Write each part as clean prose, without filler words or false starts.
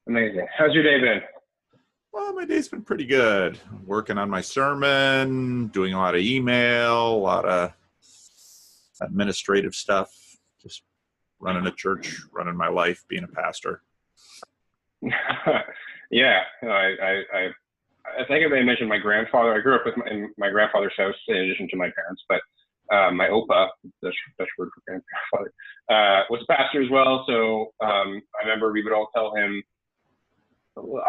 Amazing. How's your day been? Well, my day's been pretty good. Working on my sermon, doing a lot of email, a lot of administrative stuff, just running a church, running my life, being a pastor. Yeah, I think I mentioned my grandfather. I grew up in my grandfather's house in addition to my parents, but my opa, Dutch word for grandfather, was a pastor as well. So I remember we would all tell him,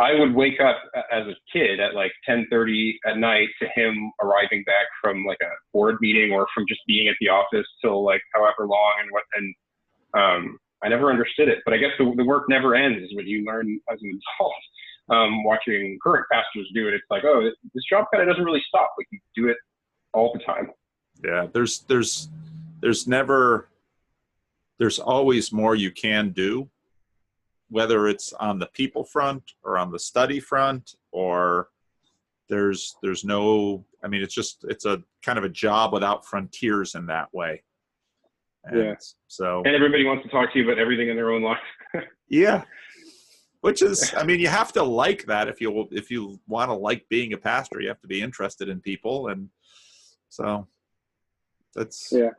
I would wake up as a kid at like 10:30 at night to him arriving back from like a board meeting or from just being at the office till like however long and I never understood it, but I guess the work never ends when you learn as an adult. Watching current pastors do it, it's like, oh, this job kind of doesn't really stop. Like you do it all the time. Yeah, there's always more you can do, whether it's on the people front or on the study front, or there's no, I mean, it's a kind of a job without frontiers in that way. And yeah. So. And everybody wants to talk to you about everything in their own life. Yeah. Which is, I mean, you have to like that if you want to like being a pastor, you have to be interested in people. And so that's, yeah.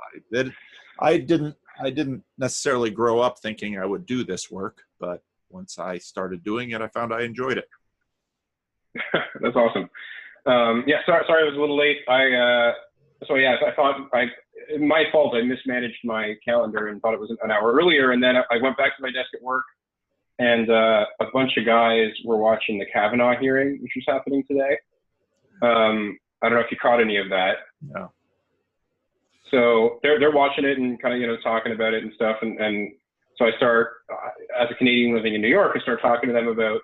I didn't necessarily grow up thinking I would do this work, but once I started doing it, I found I enjoyed it. That's awesome. Yeah, sorry I was a little late. I thought my fault. I mismanaged my calendar and thought it was an hour earlier. And then I went back to my desk at work and a bunch of guys were watching the Kavanaugh hearing, which was happening today. I don't know if you caught any of that. No. So they're watching it and kind of, talking about it and stuff. And so I start, as a Canadian living in New York, I start talking to them about,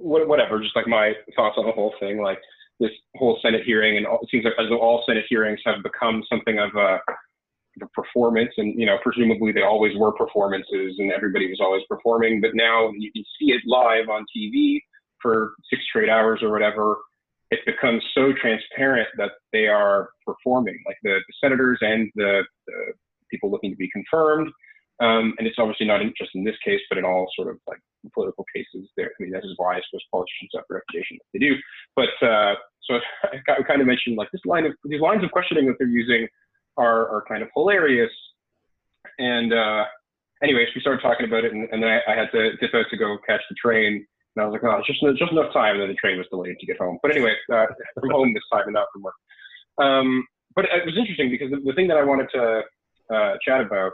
whatever, just like my thoughts on the whole thing, like this whole Senate hearing. And it seems like as though all Senate hearings have become something of a performance. And, presumably they always were performances and everybody was always performing. But now you can see it live on TV for 6 straight hours or whatever. It becomes so transparent that they are performing, like the senators and the people looking to be confirmed. And it's obviously not just in this case, but in all sort of like political cases there. I mean, that is why I suppose politicians have the reputation that they do. But so I kind of mentioned like these lines of questioning that they're using are kind of hilarious. And anyways, we started talking about it and then I had to dip out to go catch the train. And I was like, oh, it's just enough time. And then the train was delayed to get home. But anyway, from home this time and not from work. But it was interesting because the thing that I wanted to chat about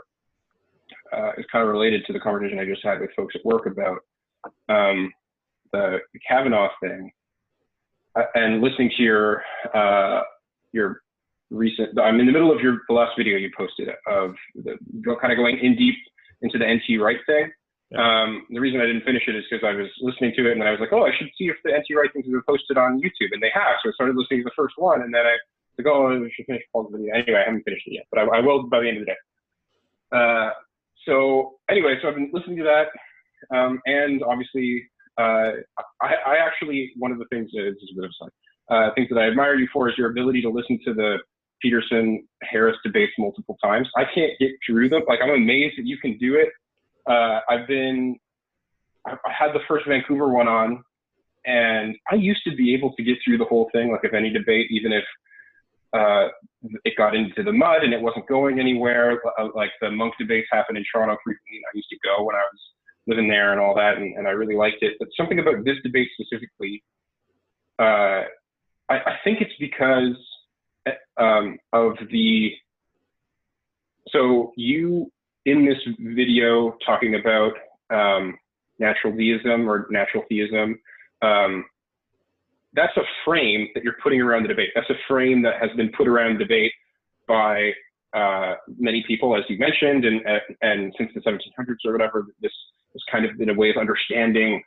is kind of related to the conversation I just had with folks at work about the Kavanaugh thing. And listening to your recent, I'm in the middle of the last video you posted of kind of going in deep into the NT right thing. The reason I didn't finish it is because I was listening to it and then I was like, oh, I should see if the NT right things have been posted on YouTube, and they have. So I started listening to the first one, and then I was like, oh, I should finish Paul's video. Anyway, I haven't finished it yet, but I will by the end of the day. So anyway, so I've been listening to that, and obviously, I actually, one of the things that is a bit of a things that I admire you for is your ability to listen to the Peterson Harris debates multiple times. I can't get through them. Like, I'm amazed that you can do it. I had the first Vancouver one on, and I used to be able to get through the whole thing, like if any debate, even if it got into the mud and it wasn't going anywhere. Like the Monk debates happen in Toronto frequently, and I used to go when I was living there and all that, and I really liked it. But something about this debate specifically, I think it's because of so you, in this video talking about natural deism or natural theism, that's a frame that you're putting around the debate. That's a frame that has been put around debate by many people, as you mentioned, and since the 1700s or whatever, this has kind of been a way of understanding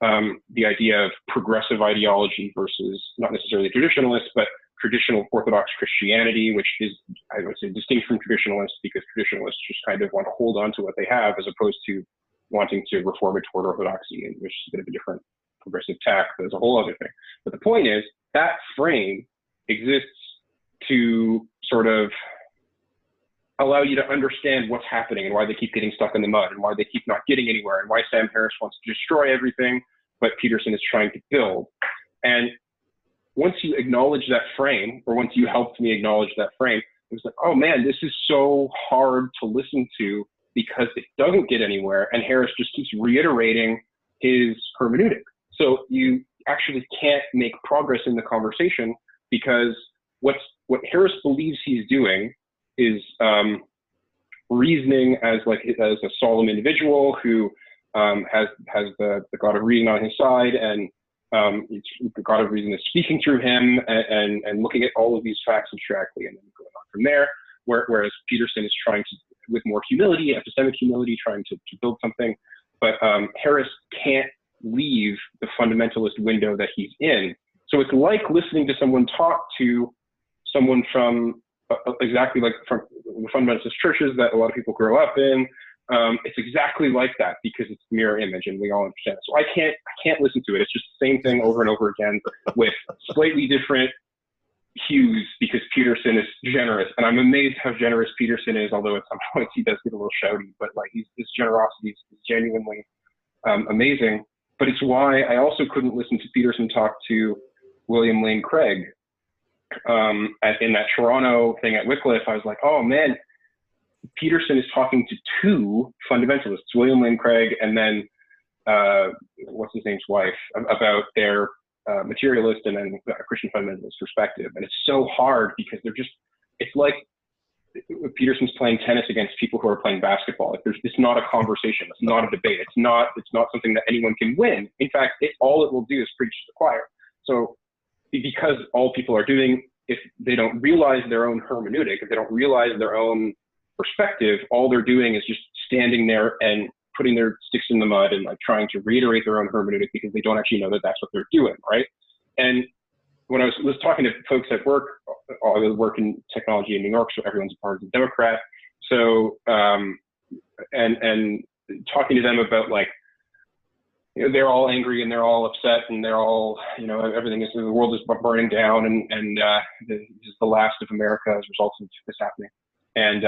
the idea of progressive ideology versus not necessarily traditionalist, but traditional Orthodox Christianity, which is, I would say, distinct from traditionalists because traditionalists just kind of want to hold on to what they have as opposed to wanting to reform it toward Orthodoxy, which is a bit of a different progressive tack. There's a whole other thing. But the point is that frame exists to sort of allow you to understand what's happening and why they keep getting stuck in the mud and why they keep not getting anywhere and why Sam Harris wants to destroy everything, but Peterson is trying to build. And once you acknowledge that frame, or once you helped me acknowledge that frame, it was like, oh man, this is so hard to listen to because it doesn't get anywhere. And Harris just keeps reiterating his hermeneutic. So you actually can't make progress in the conversation because what Harris believes he's doing is reasoning as a solemn individual who has the God of reason on his side, and the God of reason is speaking through him and looking at all of these facts abstractly and then going on from there. Whereas Peterson is trying to, with more humility, epistemic humility, trying to build something. But Harris can't leave the fundamentalist window that he's in. So it's like listening to someone talk to someone from exactly like from the fundamentalist churches that a lot of people grow up in. It's exactly like that because it's mirror image and we all understand it. So I can't listen to it. It's just the same thing over and over again with slightly different hues because Peterson is generous. And I'm amazed how generous Peterson is, although at some points he does get a little shouty, but like his generosity is genuinely amazing. But it's why I also couldn't listen to Peterson talk to William Lane Craig in that Toronto thing at Wycliffe. I was like, oh man, Peterson is talking to two fundamentalists, William Lane Craig and then what's his name's wife, about their materialist and then Christian fundamentalist perspective. And it's so hard because it's like Peterson's playing tennis against people who are playing basketball. It's not a conversation. It's not a debate. It's not something that anyone can win. In fact, all it will do is preach to the choir. So because all people are doing, if they don't realize their own hermeneutic, if they don't realize their own perspective, all they're doing is just standing there and putting their sticks in the mud and like trying to reiterate their own hermeneutic because they don't actually know that that's what they're doing, right? And when I was talking to folks at work, I work in technology in New York, so everyone's a part of the Democrat. So and talking to them about like, you know, they're all angry and they're all upset and they're all, you know, everything is, the world is burning down and this is the last of America as a result of this happening. And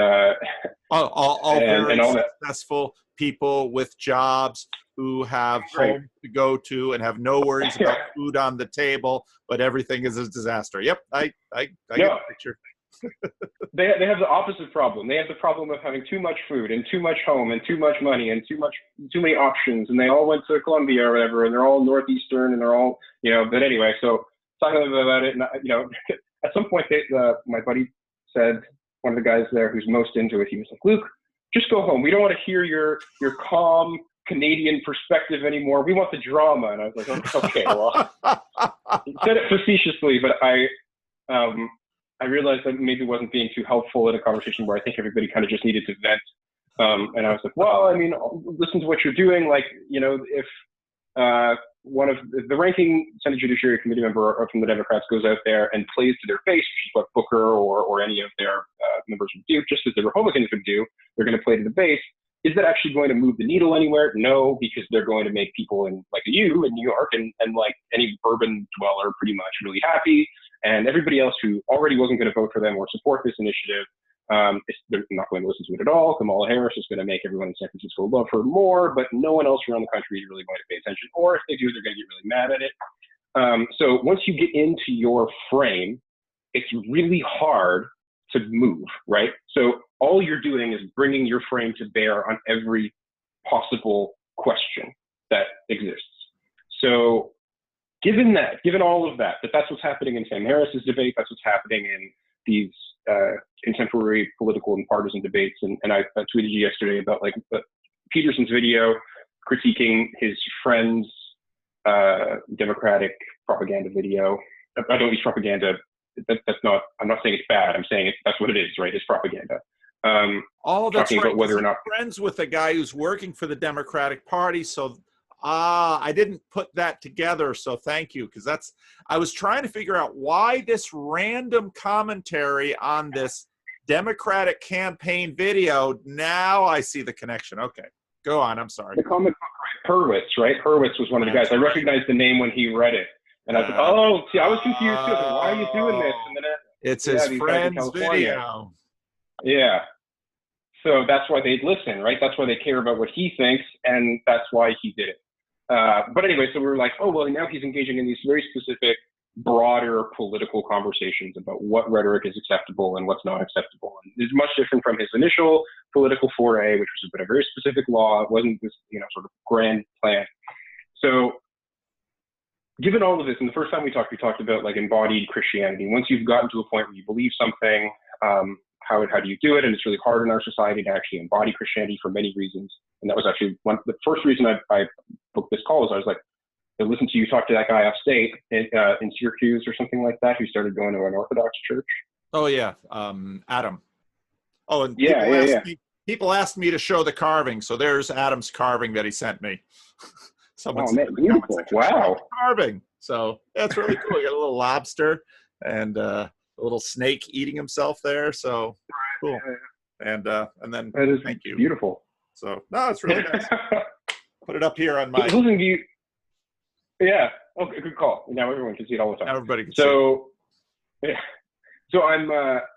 all very and all successful people with jobs who have home to go to and have no worries about food on the table, but everything is a disaster. Yep, I get the picture. They have the opposite problem. They have the problem of having too much food and too much home and too much money and too many options. And they all went to Columbia or whatever, and they're all Northeastern and they're all, you know. But anyway, so talking to them about it, and you know, at some point, my buddy said, one of the guys there who's most into it, he was like, Luke, just go home. We don't want to hear your calm Canadian perspective anymore. We want the drama. And I was like, okay, well, he said it facetiously, but I realized that maybe wasn't being too helpful in a conversation where I think everybody kind of just needed to vent. And I was like, well, I mean, listen to what you're doing. Like, you know, if one of the ranking Senate Judiciary Committee member from the Democrats goes out there and plays to their face, which is what Booker or any of their members would do, just as the Republicans would do, they're going to play to the base. Is that actually going to move the needle anywhere? No, because they're going to make people like you in New York and like any urban dweller pretty much really happy. And everybody else who already wasn't going to vote for them or support this initiative, they're not going to listen to it at all. Kamala Harris is going to make everyone in San Francisco love her more, but no one else around the country is really going to pay attention. Or if they do, they're going to get really mad at it. So once you get into your frame, it's really hard to move, right? So all you're doing is bringing your frame to bear on every possible question that exists. So given all of that, that's what's happening in Sam Harris's debate, that's what's happening in these contemporary political and partisan debates. And I tweeted you yesterday about like Peterson's video critiquing his friend's Democratic propaganda video. I don't use propaganda. That's not, I'm not saying it's bad. I'm saying that's what it is, right? It's propaganda. That's talking right. about whether or not Friends with a guy who's working for the Democratic Party. So I didn't put that together. So thank you. Because I was trying to figure out why this random commentary on this Democratic campaign video. Now I see the connection. Okay, go on. I'm sorry. The comic book Hurwitz, right? Hurwitz was one of the guys. I recognized the name when he read it. And I was like, oh, see, I was confused too. Like, why are you doing this? And then it's his friend's video. Yeah. So that's why they'd listen, right? That's why they care about what he thinks, and that's why he did it. But anyway, so we were like, oh, well, now he's engaging in these very specific, broader political conversations about what rhetoric is acceptable and what's not acceptable. And it's much different from his initial political foray, which was about a very specific law. It wasn't this, sort of grand plan. So given all of this, and the first time we talked about like embodied Christianity. Once you've gotten to a point where you believe something, how do you do it? And it's really hard in our society to actually embody Christianity for many reasons. And that was actually the first reason I booked this call. Was I was like, I listened to you talk to that guy off state in Syracuse or something like that, who started going to an Orthodox church. Oh yeah, Adam. Oh, and people asked me to show the carving, so there's Adam's carving that he sent me. Someone man, beautiful! Wow, carving. So that's really cool. You got a little lobster and a little snake eating himself there. So cool. And then that is thank you. Beautiful. So no, it's really nice. Put it up here on my. Listening to you. Yeah. Okay. Good call. Now everyone can see it all the time. Now everybody can see. Yeah. So I'm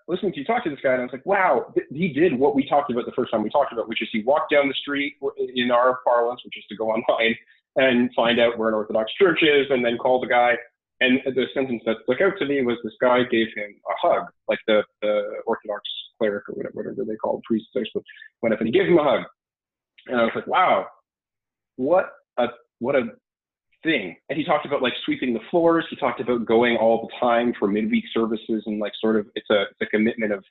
listening to you talk to this guy, and I was like, wow, he did what we talked about the first time we talked about, which is he walked down the street in our parlance, which is to go online and find out where an Orthodox church is, and then call the guy. And the sentence that stuck out to me was this guy gave him a hug, like the Orthodox cleric or whatever they call priests, I suppose, went up and he gave him a hug. And I was like, wow, what a thing. And he talked about like sweeping the floors. He talked about going all the time for midweek services, and like sort of it's a commitment of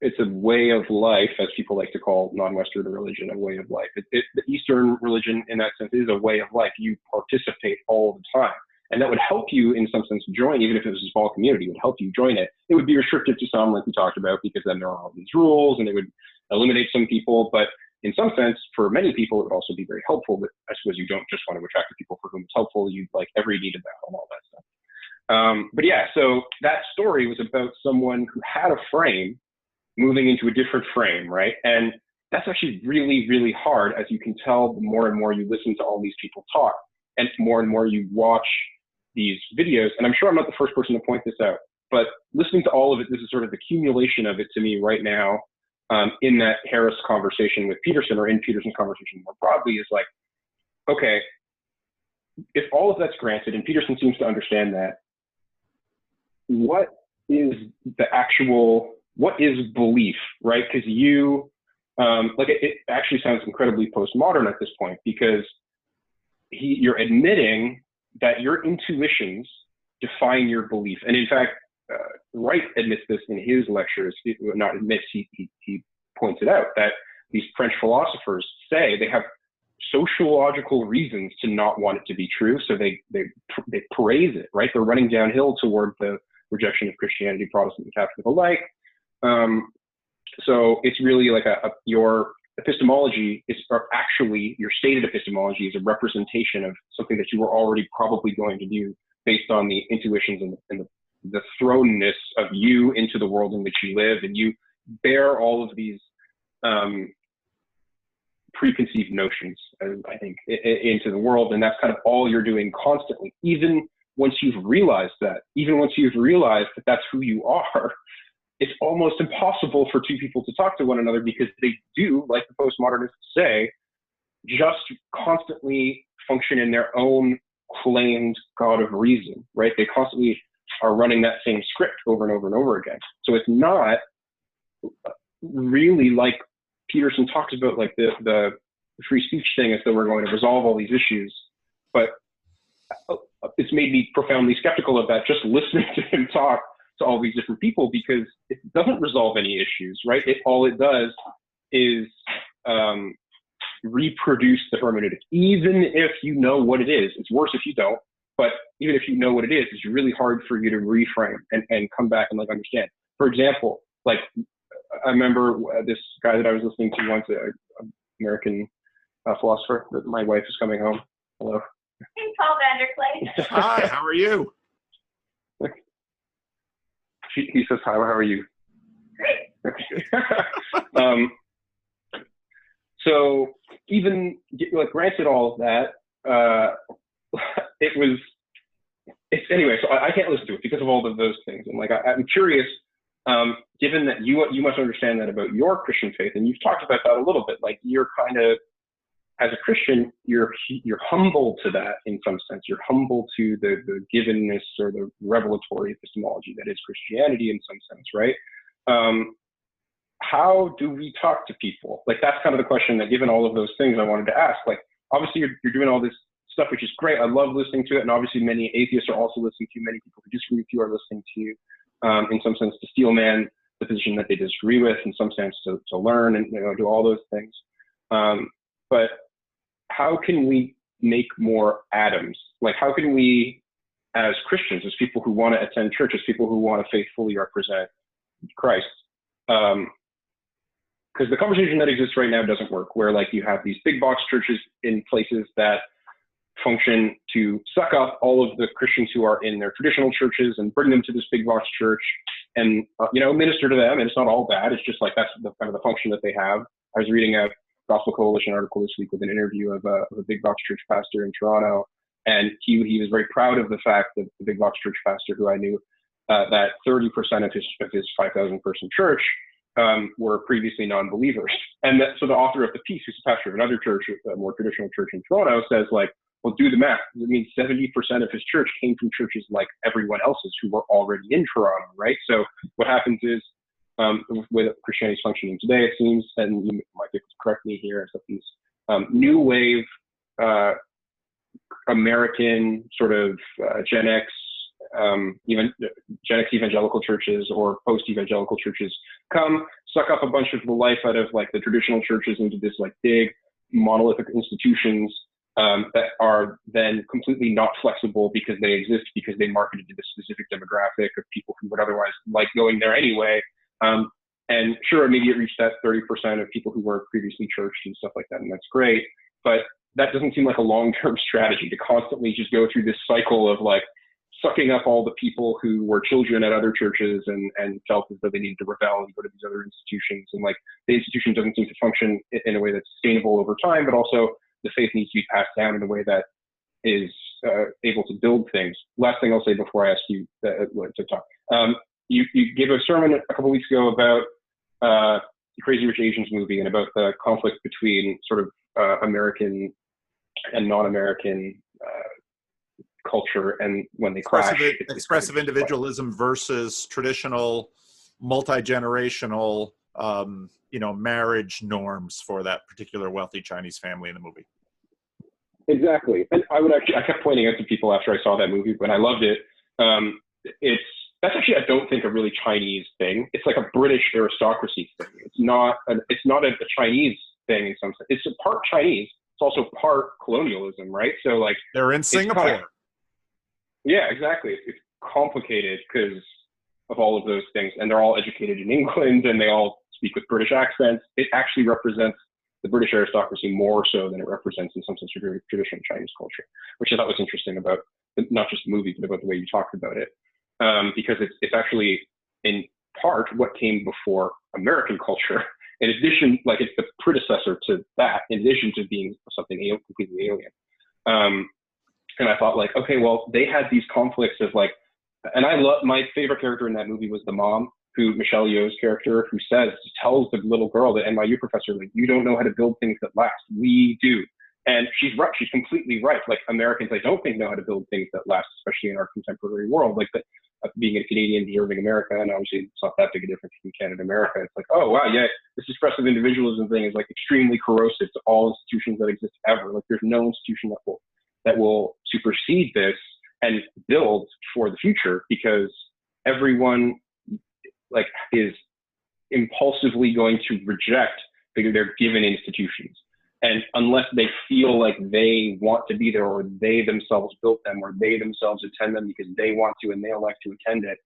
it's a way of life, as people like to call non-Western religion a way of life. The Eastern religion in that sense is a way of life. You participate all the time. And that would help you in some sense join, even if it was a small community, it would help you join it. It would be restrictive to some, like we talked about, because then there are all these rules and it would eliminate some people. But in some sense, for many people, it would also be very helpful. But I suppose you don't just want to attract the people for whom it's helpful. You like every need of that and all that stuff. But yeah, so that story was about someone who had a frame moving into a different frame, right? And that's actually really, really hard, as you can tell the more and more you listen to all these people talk, and more you watch these videos. And I'm sure I'm not the first person to point this out, but listening to all of it, this is sort of the accumulation of it to me right now, in that Harris conversation with Peterson, or in Peterson's conversation more broadly, is like, okay, if all of that's granted, and Peterson seems to understand that, what is belief, right? Because it actually sounds incredibly postmodern at this point, because you're admitting that your intuitions define your belief. And in fact, Wright admits this in his lectures. He points it out, that these French philosophers say they have sociological reasons to not want it to be true. So they praise it, right? They're running downhill toward the rejection of Christianity, Protestant and Catholic alike. So it's really like your epistemology is actually, your stated epistemology is a representation of something that you were already probably going to do based on the intuitions and the thrownness of you into the world in which you live, and you bear all of these preconceived notions, I think, into the world, and that's kind of all you're doing constantly. Even once you've realized that that's who you are, it's almost impossible for two people to talk to one another, because they do, like the postmodernists say, just constantly function in their own claimed God of reason, right? They constantly are running that same script over and over and over again. So it's not really like Peterson talks about, like the free speech thing, as though we're going to resolve all these issues. But it's made me profoundly skeptical of that, just listening to him talk to all these different people, because it doesn't resolve any issues, right? All it does is reproduce the hermeneutic. Even if you know what it is, it's worse if you don't, but even if you know what it is, it's really hard for you to reframe and come back and like understand. For example, like I remember this guy that I was listening to once, an American philosopher, that my wife is coming home. Hello. Hey, Paul Vanderklay. Hi, how are you? He says, hi, how are you? Great. Okay. So even like granted all of that, anyway, so I can't listen to it because of all of those things. And like, I'm curious given that you must understand that about your Christian faith, and you've talked about that a little bit, like you're kind of, as a Christian, you're humble to that in some sense. You're humble to the givenness or the revelatory epistemology that is Christianity in some sense, right? How do we talk to people? Like, that's kind of the question that, given all of those things, I wanted to ask. Like, obviously you're doing all this stuff, which is great. I love listening to it. And obviously many atheists are also listening to you. Many people who disagree with you are listening to you, in some sense, to steelman the position that they disagree with, in some sense to learn and, do all those things. But how can we make more atoms? Like, how can we, as Christians, as people who want to attend church, as people who want to faithfully represent Christ, because the conversation that exists right now doesn't work, where like you have these big box churches in places that function to suck up all of the Christians who are in their traditional churches and bring them to this big box church and, minister to them. And it's not all bad. It's just like, that's the kind of the function that they have. I was reading a Gospel Coalition article this week with an interview of a big box church pastor in Toronto. And he was very proud of the fact that the big box church pastor who I knew, that 30% of his 5,000 person church were previously non-believers. And so the author of the piece, who's a pastor of another church, a more traditional church in Toronto, says like, well, do the math. It means 70% of his church came from churches like everyone else's who were already in Toronto, right? So what happens is, with Christianity's functioning today, it seems, and you might be able to correct me here, is that these new wave American sort of Gen X, even Gen X evangelical churches or post-evangelical churches come, suck up a bunch of the life out of like the traditional churches into this like big monolithic institutions that are then completely not flexible because they exist, because they marketed to this specific demographic of people who would otherwise like going there anyway. And sure, maybe it reached that 30% of people who were previously churched and stuff like that, and that's great. But that doesn't seem like a long-term strategy to constantly just go through this cycle of like sucking up all the people who were children at other churches and felt as though they needed to rebel and go to these other institutions. And like the institution doesn't seem to function in a way that's sustainable over time, but also the faith needs to be passed down in a way that is able to build things. Last thing I'll say before I ask you to talk. You gave a sermon a couple weeks ago about the Crazy Rich Asians movie and about the conflict between sort of American and non-American culture, and when they clash. Expressive individualism versus traditional multi-generational marriage norms for that particular wealthy Chinese family in the movie. Exactly. And I kept pointing out to people after I saw that movie, but I loved it. That's actually, I don't think, a really Chinese thing. It's like a British aristocracy thing. It's not a Chinese thing in some sense. It's a part Chinese. It's also part colonialism, right? So like they're in Singapore. Yeah, exactly. It's complicated because of all of those things, and they're all educated in England, and they all speak with British accents. It actually represents the British aristocracy more so than it represents, in some sense, traditional Chinese culture, which I thought was interesting about not just the movie, but about the way you talked about it, because it's actually in part what came before American culture. In addition, like it's the predecessor to that, in addition to being something completely alien. And I thought like, okay, well, they had these conflicts of like, and I love, my favorite character in that movie was the mom, who Michelle Yeoh's character, who tells the little girl, the NYU professor, like, you don't know how to build things that last. We do. And she's right. She's completely right. Like Americans, I don't think know how to build things that last, especially in our contemporary world. Like being a Canadian deserving America, and obviously it's not that big a difference between Canada and America. It's like, oh wow, yeah, this expressive individualism thing is like extremely corrosive to all institutions that exist ever. Like there's no institution that will supersede this and build for the future, because everyone like is impulsively going to reject their given institutions. And unless they feel like they want to be there, or they themselves built them, or they themselves attend them because they want to and they elect to attend it,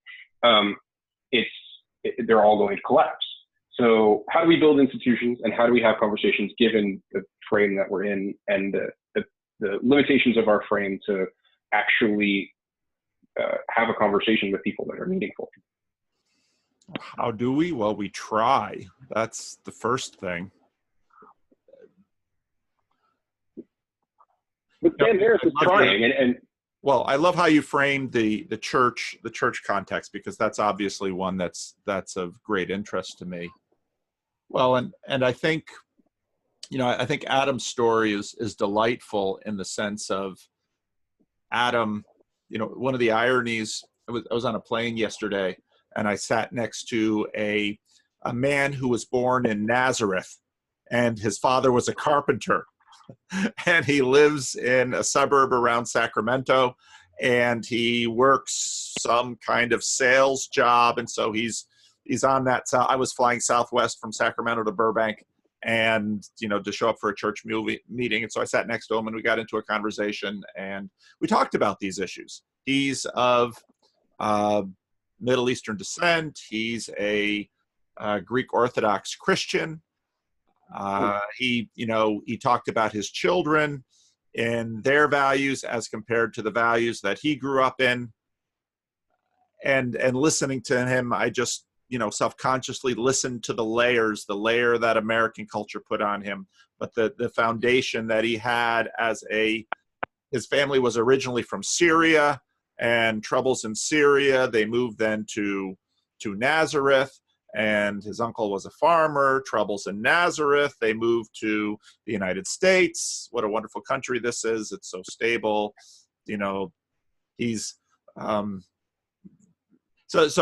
they're all going to collapse. So how do we build institutions, and how do we have conversations given the frame that we're in and the limitations of our frame to actually have a conversation with people that are meaningful? How do we? Well, we try. That's the first thing. But Dan Harris is trying, and Well, I love how you framed the church context, because that's obviously one that's of great interest to me. Well, and I think, I think Adam's story is delightful in the sense of Adam. One of the ironies, I was on a plane yesterday, and I sat next to a man who was born in Nazareth, and his father was a carpenter. And he lives in a suburb around Sacramento, and he works some kind of sales job. And so he's on that. I was flying Southwest from Sacramento to Burbank, and to show up for a church meeting. And so I sat next to him, and we got into a conversation, and we talked about these issues. He's of Middle Eastern descent. He's a Greek Orthodox Christian. He talked about his children and their values as compared to the values that he grew up in. And listening to him, I just, self-consciously listened to the layer that American culture put on him, but the foundation that he had his family was originally from Syria, and troubles in Syria. They moved then to Nazareth. And his uncle was a farmer. Troubles in Nazareth. They moved to the United States. What a wonderful country this is. It's so stable. He's so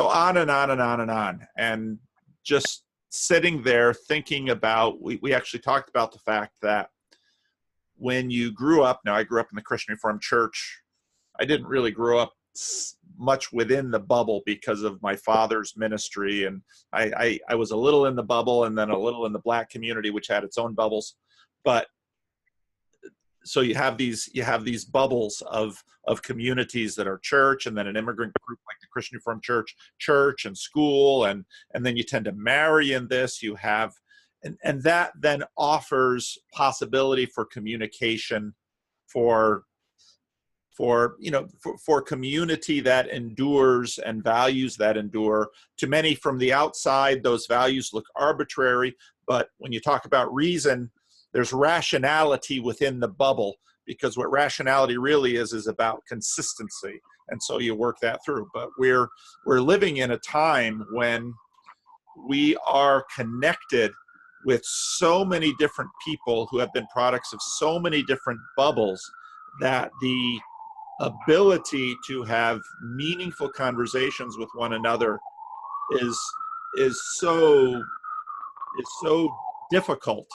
on and on and on and on. And just sitting there thinking about, we actually talked about the fact that when you grew up, now I grew up in the Christian Reformed Church. I didn't really grow up much within the bubble because of my father's ministry, and I was a little in the bubble and then a little in the Black community, which had its own bubbles. But so you have these bubbles of communities that are church, and then an immigrant group like the Christian Reformed church and school, and then you tend to marry in this. You have and that then offers possibility for communication, for community that endures and values that endure. To many from the outside, those values look arbitrary, but when you talk about reason, there's rationality within the bubble, because what rationality really is about consistency, and so you work that through. But we're living in a time when we are connected with so many different people who have been products of so many different bubbles, that the ability to have meaningful conversations with one another is so difficult,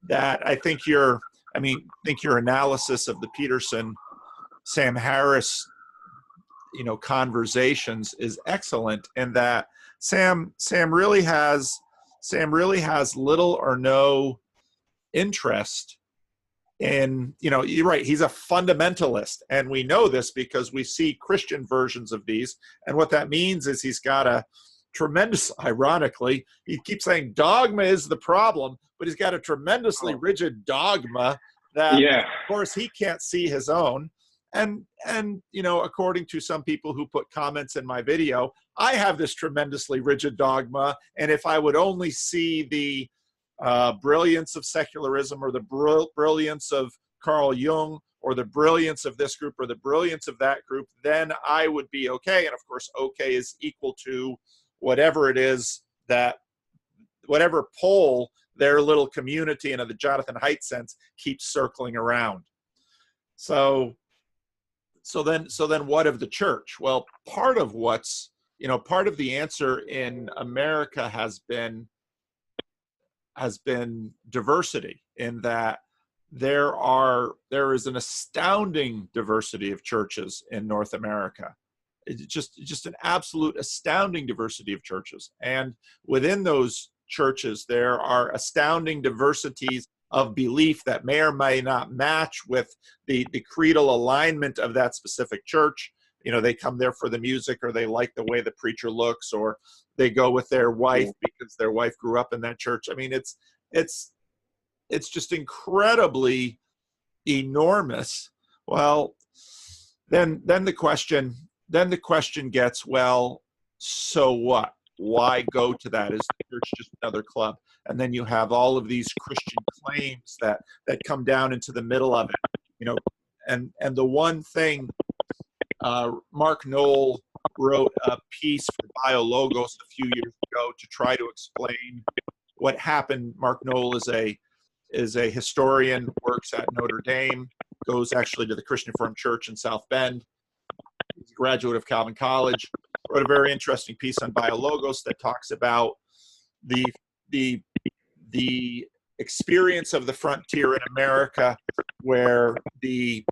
that I think your analysis of the Peterson Sam Harris conversations is excellent, in that Sam really has little or no interest in, you're right, he's a fundamentalist, and we know this because we see Christian versions of these, and what that means is he's got a tremendous, ironically, he keeps saying dogma is the problem, but he's got a tremendously rigid dogma that, of course, he can't see his own. And according to some people who put comments in my video, I have this tremendously rigid dogma, and if I would only see the brilliance of secularism, or the brilliance of Carl Jung, or the brilliance of this group, or the brilliance of that group, then I would be okay. And of course, okay is equal to whatever it is that, whatever pole their little community, in the Jonathan Haidt sense, keeps circling around. So then what of the church? Well, part of the answer in America has been diversity, in that there is an astounding diversity of churches in North America. It's just an absolute astounding diversity of churches. And within those churches, there are astounding diversities of belief that may or may not match with the creedal alignment of that specific church. They come there for the music, or they like the way the preacher looks, or they go with their wife because their wife grew up in that church. I mean, it's just incredibly enormous. Well, then the question gets, well, so what? Why go to that? Is the church just another club? And then you have all of these Christian claims that come down into the middle of it, and the one thing Mark Knoll wrote a piece for BioLogos a few years ago to try to explain what happened. Mark Knoll is a historian, works at Notre Dame, goes actually to the Christian Reformed Church in South Bend. He's a graduate of Calvin College. Wrote a very interesting piece on BioLogos that talks about the experience of the frontier in America, where the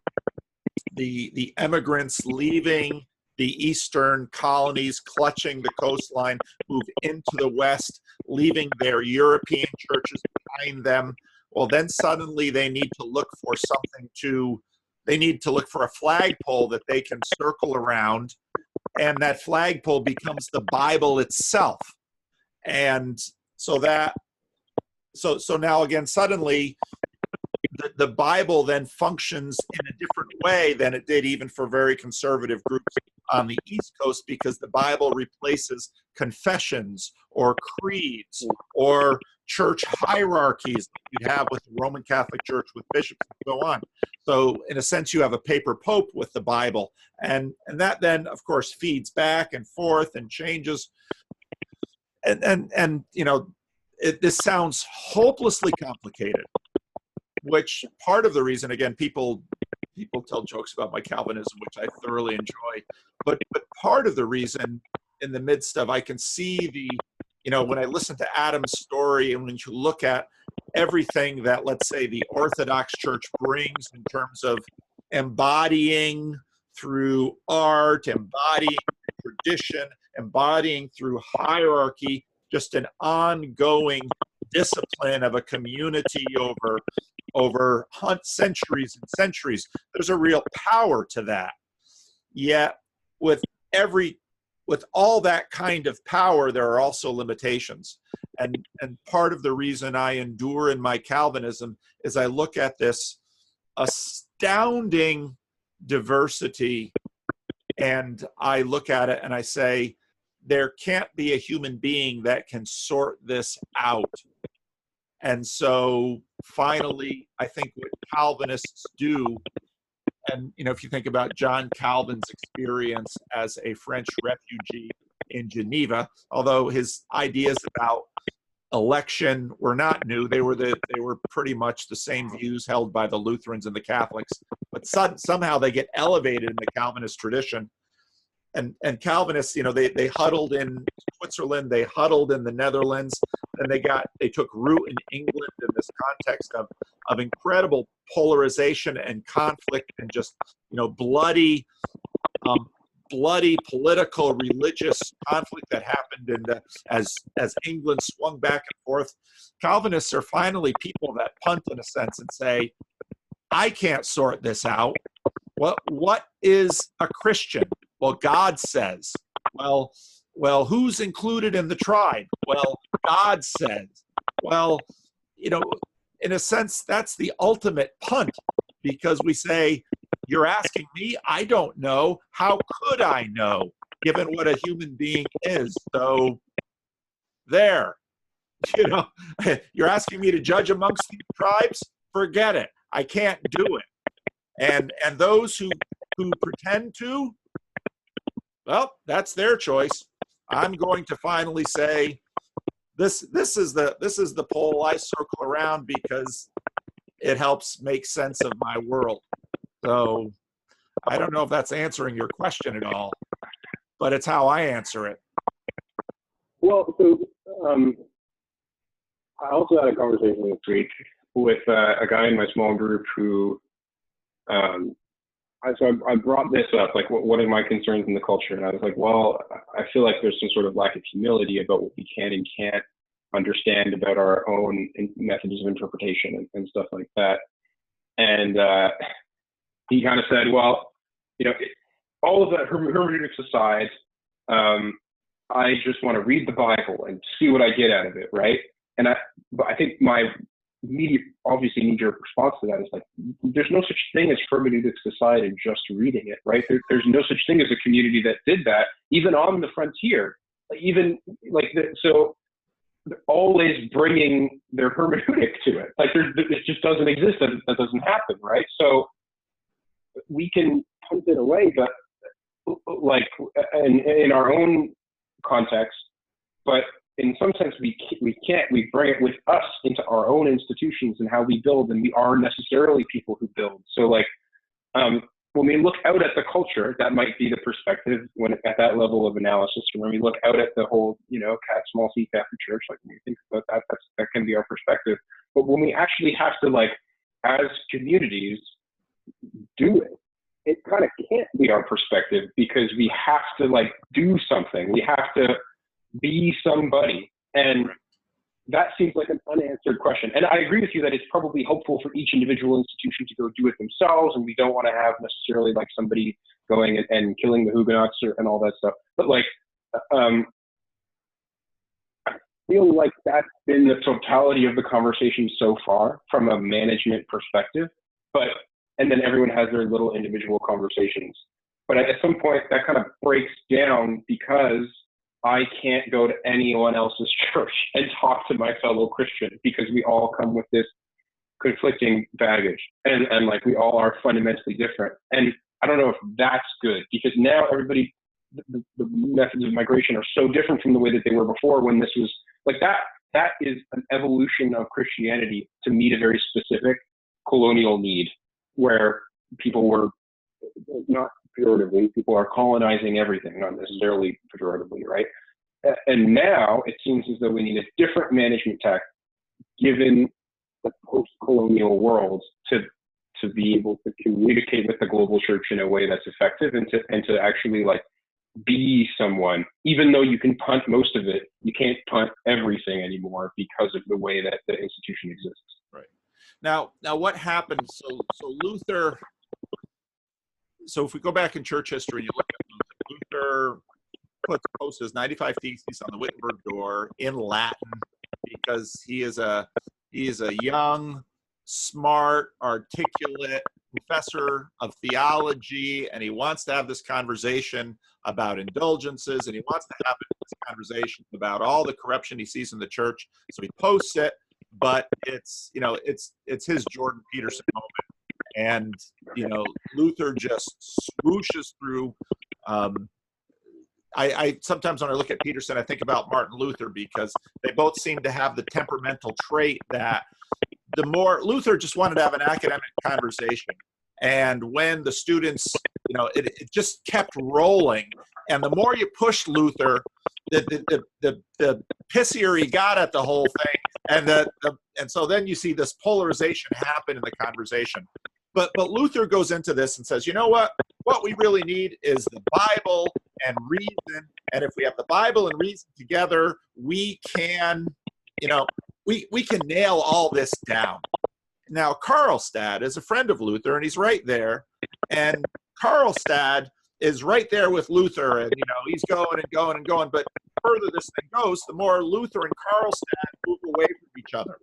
immigrants leaving the eastern colonies, clutching the coastline, move into the West, leaving their European churches behind them. Well, then suddenly they need to look for a flagpole that they can circle around, and that flagpole becomes the Bible itself. And so now again, suddenly the Bible then functions in a different way than it did even for very conservative groups on the East Coast, because the Bible replaces confessions or creeds or church hierarchies that you'd have with the Roman Catholic Church with bishops and so on. So in a sense, you have a paper pope with the Bible. And that then, of course, feeds back and forth and changes. And you know, this sounds hopelessly complicated, which part of the reason, again, people tell jokes about my Calvinism, which I thoroughly enjoy, but part of the reason, in the midst of, I can see when I listen to Adam's story, and when you look at everything that, let's say, the Orthodox Church brings in terms of embodying through art, embodying through tradition, embodying through hierarchy, just an ongoing discipline of a community over centuries and centuries. There's a real power to that. Yet with all that kind of power, there are also limitations. And part of the reason I endure in my Calvinism is I look at this astounding diversity, and I look at it and I say, there can't be a human being that can sort this out. And so finally, I think what Calvinists do, and if you think about John Calvin's experience as a French refugee in Geneva, although his ideas about election were not new, they were pretty much the same views held by the Lutherans and the Catholics, but somehow they get elevated in the Calvinist tradition. And Calvinists, they huddled in Switzerland, they huddled in the Netherlands, and they took root in England in this context of incredible polarization and conflict and just bloody political religious conflict that happened as England swung back and forth. Calvinists are finally people that punt in a sense and say, I can't sort this out. What is a Christian? Well, God says. Well, who's included in the tribe? Well, God says. Well, in a sense, that's the ultimate punt, because we say, you're asking me, I don't know. How could I know, given what a human being is? So there, you're asking me to judge amongst the tribes? Forget it. I can't do it. And those who pretend to, well, that's their choice. I'm going to finally say, this is the pole I circle around because it helps make sense of my world. So I don't know if that's answering your question at all, but it's how I answer it. Well, so I also had a conversation this week with a guy in my small group who, I brought this up, like, what are my concerns in the culture? And I was like, well, I feel like there's some sort of lack of humility about what we can and can't understand about our own methods of interpretation and stuff like that. And he kind of said, well, all of that hermeneutics aside, I just want to read the Bible and see what I get out of it, right? And I think my immediate, obviously, knee-jerk response to that is like, there's no such thing as hermeneutics decided just reading it, right? There's no such thing as a community that did that, even on the frontier. So they're always bringing their hermeneutic to it. Like, it just doesn't exist. That doesn't happen, right? So we can punt it away, but like in our own context, but in some sense we can't. We bring it with us into our own institutions and how we build, and we are necessarily people who build. So like when we look out at the culture, that might be the perspective when at that level of analysis. Or when we look out at the whole, small C Catholic Church, like when we think about that, that can be our perspective. But when we actually have to, like, as communities, do it, it kind of can't be our perspective, because we have to, like, do something. We have to be somebody. And that seems like an unanswered question. And I agree with you that it's probably helpful for each individual institution to go do it themselves, and we don't want to have necessarily like somebody going and killing the Huguenots and all that stuff. But like, I feel like that's been the totality of the conversation so far from a management perspective. And then everyone has their little individual conversations. But at some point that kind of breaks down, because I can't go to anyone else's church and talk to my fellow Christian, because we all come with this conflicting baggage, and like we all are fundamentally different. And I don't know if that's good, because now everybody, the methods of migration are so different from the way that they were before, when this was like that is an evolution of Christianity to meet a very specific colonial need, where people were, not pejoratively, people are colonizing everything, not necessarily pejoratively, right? And now it seems as though we need a different management tack, given the post-colonial world, to be able to communicate with the global church in a way that's effective, and to actually like be someone. Even though you can punt most of it, you can't punt everything anymore because of the way that the institution exists. Right. Now what happened? So Luther. So if we go back in church history and you look at Luther posts his 95 Theses on the Wittenberg door in Latin, because he is a young, smart, articulate professor of theology, and he wants to have this conversation about indulgences, and he wants to have this conversation about all the corruption he sees in the church. So he posts it, but it's his Jordan Peterson moment. And, Luther just swooshes through. I sometimes when I look at Peterson, I think about Martin Luther, because they both seem to have the temperamental trait that the more Luther just wanted to have an academic conversation. And when the students, it just kept rolling. And the more you pushed Luther, the pissier he got at the whole thing. And so then you see this polarization happen in the conversation. But Luther goes into this and says, you know what? What we really need is the Bible and reason. And if we have the Bible and reason together, we can, we can nail all this down. Now, Karlstadt is a friend of Luther, and he's right there. And Karlstadt is right there with Luther, and he's going and going and going. But the further this thing goes, the more Luther and Karlstadt move away from each other.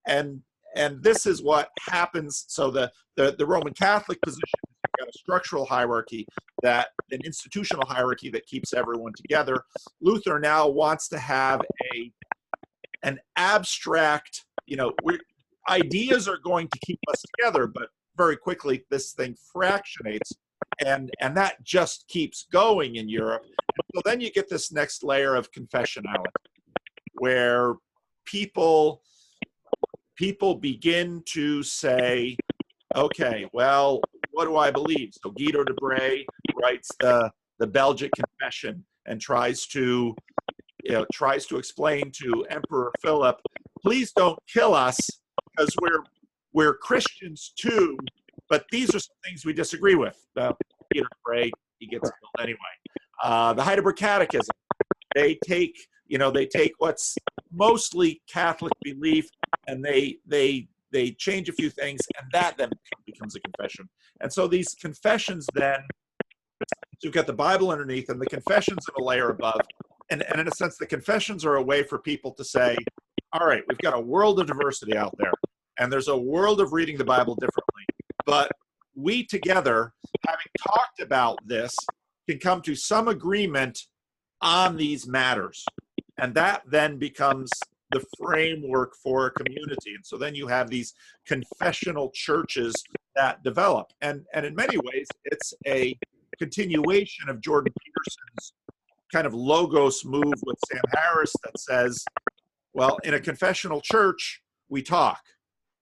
And this is what happens. So the Roman Catholic position, you've got a structural hierarchy, that an institutional hierarchy that keeps everyone together. Luther now wants to have an abstract, ideas are going to keep us together, but very quickly this thing fractionates, and that just keeps going in Europe. And so then you get this next layer of confessionality, where people begin to say, okay, well, what do I believe? So Guido de Bray writes the Belgic Confession and tries to explain to Emperor Philip, please don't kill us, because we're Christians too, but these are some things we disagree with. Guido de Bray, he gets killed anyway. The Heidelberg Catechism, they take what's mostly Catholic belief, and they change a few things, and that then becomes a confession. And so these confessions then, so you've got the Bible underneath and the confessions in a layer above. And in a sense, the confessions are a way for people to say, all right, we've got a world of diversity out there, and there's a world of reading the Bible differently. But we together, having talked about this, can come to some agreement on these matters. And that then becomes the framework for a community. And so then you have these confessional churches that develop. And in many ways, it's a continuation of Jordan Peterson's kind of logos move with Sam Harris that says, well, in a confessional church, we talk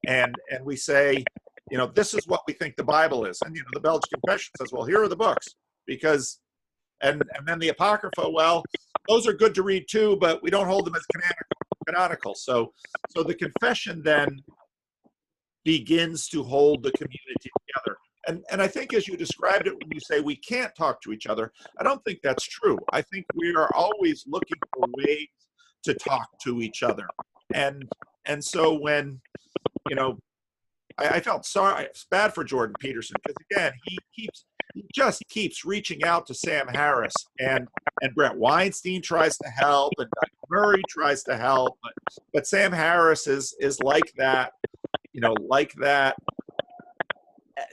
and we say, this is what we think the Bible is. And, the Belgian Confession says, well, here are the books because, and then the Apocrypha, well, those are good to read too, but we don't hold them as canonical. So the confession then begins to hold the community together. And I think as you described it, when you say we can't talk to each other, I don't think that's true. I think we are always looking for ways to talk to each other. And so when, I felt sorry, it's bad for Jordan Peterson, because again, he just keeps reaching out to Sam Harris, and Brett Weinstein tries to help, and Doug Murray tries to help, but Sam Harris is like that,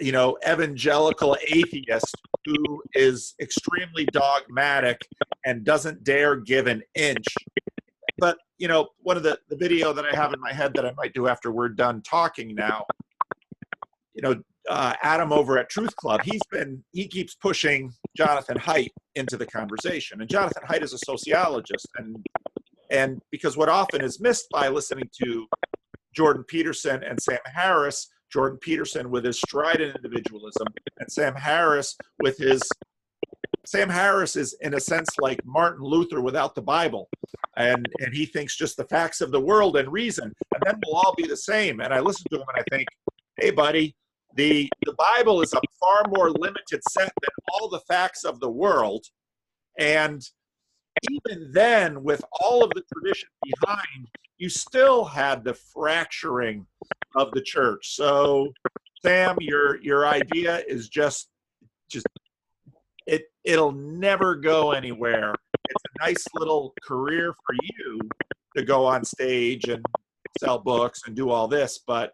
evangelical atheist who is extremely dogmatic and doesn't dare give an inch. But, one of the video that I have in my head that I might do after we're done talking now, Adam over at Truth Club, he keeps pushing Jonathan Haidt into the conversation. And Jonathan Haidt is a sociologist. And because what often is missed by listening to Jordan Peterson and Sam Harris, Jordan Peterson with his strident individualism, and Sam Harris is in a sense like Martin Luther without the Bible. And he thinks just the facts of the world and reason, and then we'll all be the same. And I listen to him and I think, hey, buddy, the Bible is a far more limited set than all the facts of the world. And even then, with all of the tradition behind, you still had the fracturing of the church. So, Sam, your idea is just it'll never go anywhere. It's a nice little career for you to go on stage and sell books and do all this, but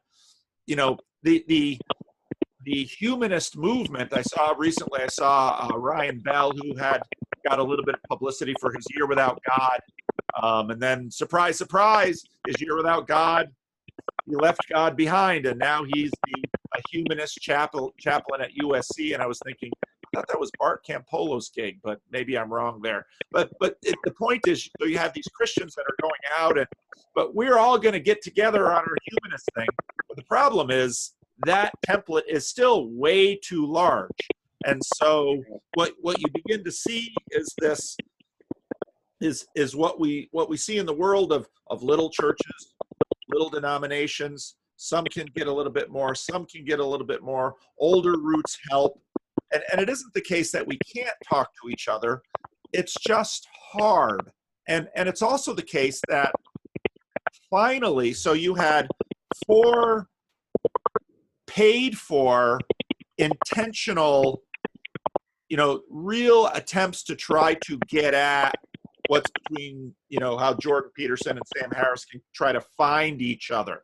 the humanist movement I saw recently, Ryan Bell, who had got a little bit of publicity for his year without God, and then surprise, surprise, his year without God, he left God behind, and now he's a humanist chaplain at USC. And I was thinking, I thought that was Bart Campolo's gig, but maybe I'm wrong there. But the point is, so you have these Christians that are going out, but we're all going to get together on our humanist thing. But the problem is that template is still way too large. And so what you begin to see is this is what we see in the world of little churches, little denominations. Some can get a little bit more, some can get a little bit more. Older roots help. And it isn't the case that we can't talk to each other. It's just hard. And it's also the case that finally, so you had 4 paid for intentional, real attempts to try to get at what's between, how Jordan Peterson and Sam Harris can try to find each other.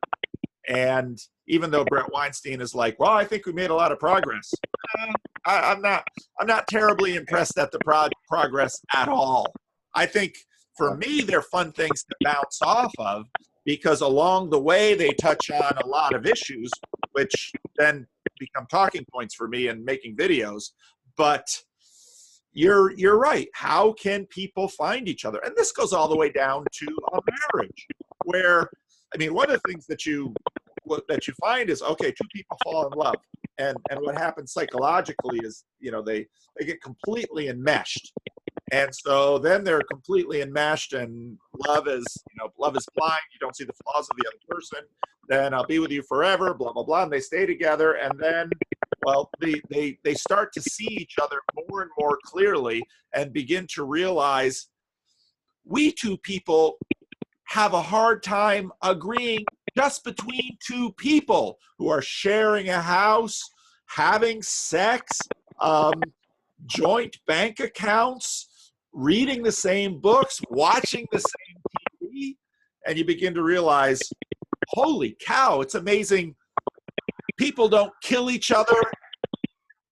And even though Brett Weinstein is like, well, I think we made a lot of progress. I'm not terribly impressed at the progress at all. I think for me, they're fun things to bounce off of, because along the way they touch on a lot of issues, which then become talking points for me in making videos. But you're right. How can people find each other? And this goes all the way down to a marriage, where, one of the things that you find is, okay, 2 people fall in love, and what happens psychologically is, they get completely enmeshed, and so then they're completely enmeshed, and love is blind. You don't see the flaws of the other person. Then I'll be with you forever, blah blah blah, and they stay together, and then, well, they start to see each other more and more clearly, and begin to realize we 2 people have a hard time agreeing just between 2 people who are sharing a house, having sex, joint bank accounts, reading the same books, watching the same TV, and you begin to realize, holy cow, it's amazing. People don't kill each other